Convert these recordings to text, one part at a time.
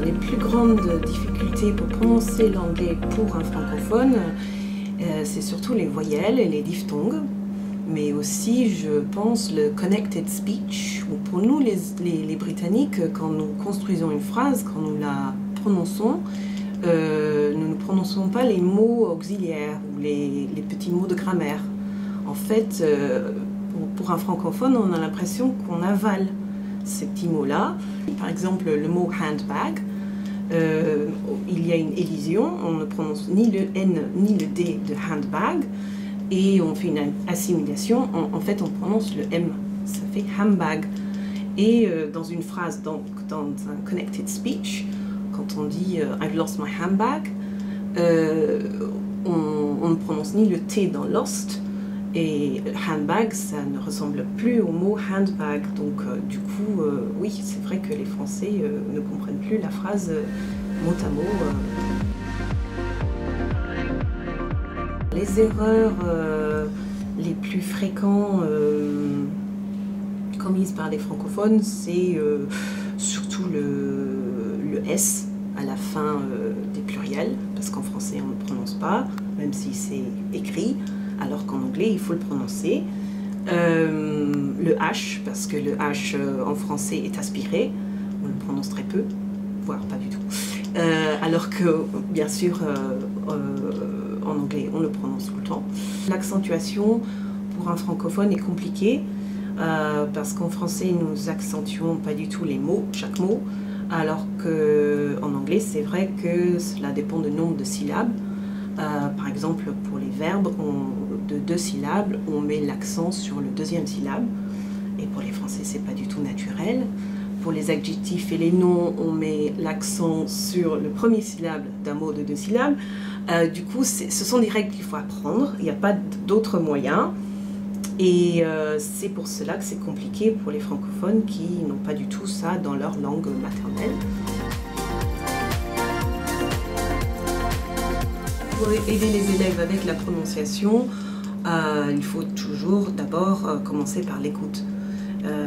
Les plus grandes difficultés pour prononcer l'anglais pour un francophone, c'est surtout les voyelles et les diphtongues, mais aussi, je pense, le connected speech. Pour nous, les Britanniques, quand nous construisons une phrase, quand nous la prononçons, nous ne prononçons pas les mots auxiliaires ou les petits mots de grammaire. En fait, pour un francophone, on a l'impression qu'on avale ces petits mots-là. Par exemple, le mot handbag, il y a une élision, on ne prononce ni le N ni le D de handbag, et on fait une assimilation, en fait on prononce le M, ça fait handbag. Et dans une phrase, donc dans un connected speech, quand on dit I've lost my handbag, on ne prononce ni le T dans lost, et handbag, ça ne ressemble plus au mot handbag. Donc du coup, oui, c'est vrai que les Français ne comprennent plus la phrase mot à mot. Les erreurs les plus fréquentes commises par les francophones, c'est surtout le S à la fin des pluriels, parce qu'en français on ne le prononce pas, même si c'est écrit, alors qu'en anglais il faut le prononcer. Le H, parce que le H en français est aspiré, on le prononce très peu, voire pas du tout. Alors que, bien sûr, en anglais, on le prononce tout le temps. L'accentuation, pour un francophone, est compliquée, parce qu'en français, nous accentuons pas du tout les mots, chaque mot, alors qu'en anglais, c'est vrai que cela dépend du nombre de syllabes. Par exemple, pour les verbes de 2 syllabes, on met l'accent sur le deuxième syllabe, et pour les Français, c'est pas du tout naturel. Pour les adjectifs et les noms, on met l'accent sur le premier syllabe d'un mot de 2 syllabes. Du coup, ce sont des règles qu'il faut apprendre, il n'y a pas d'autres moyens. Et c'est pour cela que c'est compliqué pour les francophones qui n'ont pas du tout ça dans leur langue maternelle. Pour aider les élèves avec la prononciation, il faut toujours d'abord commencer par l'écoute.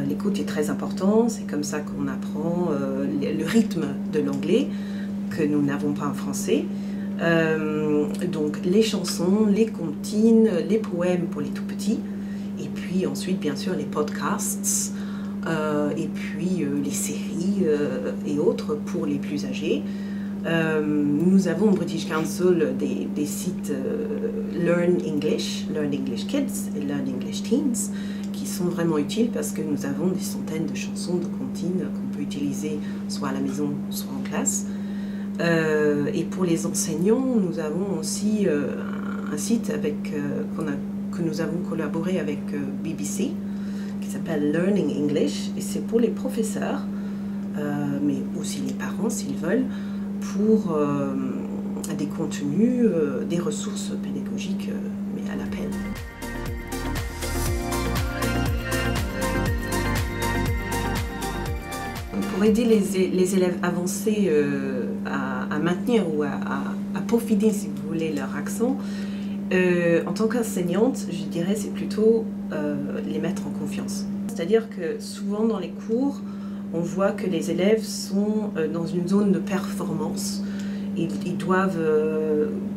L'écoute est très important, c'est comme ça qu'on apprend le rythme de l'anglais que nous n'avons pas en français. Donc les chansons, les comptines, les poèmes pour les tout petits, et puis ensuite bien sûr les podcasts, et puis les séries et autres pour les plus âgés. Nous avons au British Council des sites Learn English Kids et Learn English Teens, qui sont vraiment utiles parce que nous avons des centaines de chansons, de comptines qu'on peut utiliser soit à la maison, soit en classe. Et pour les enseignants, nous avons aussi un site que nous avons collaboré avec BBC, qui s'appelle Learning English, et c'est pour les professeurs, mais aussi les parents s'ils veulent, pour des contenus, des ressources pédagogiques, mais à l'appel. Pour aider les élèves avancés à maintenir ou à peaufiner, si vous voulez, leur accent, en tant qu'enseignante, je dirais c'est plutôt les mettre en confiance. C'est-à-dire que souvent dans les cours, on voit que les élèves sont dans une zone de performance. Ils doivent,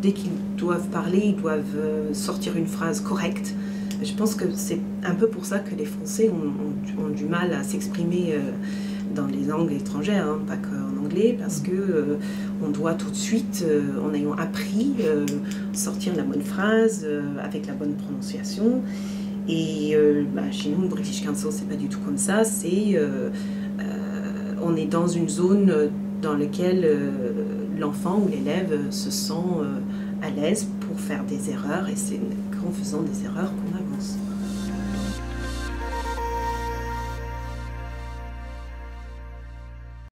dès qu'ils doivent parler, ils doivent sortir une phrase correcte. Je pense que c'est un peu pour ça que les Français ont du mal à s'exprimer dans les langues étrangères, hein, pas qu'en anglais, parce que on doit tout de suite, en ayant appris, sortir la bonne phrase avec la bonne prononciation. Et chez nous, British Council, c'est pas du tout comme ça. On est dans une zone dans laquelle l'enfant ou l'élève se sent à l'aise pour faire des erreurs, et c'est en faisant des erreurs qu'on avance.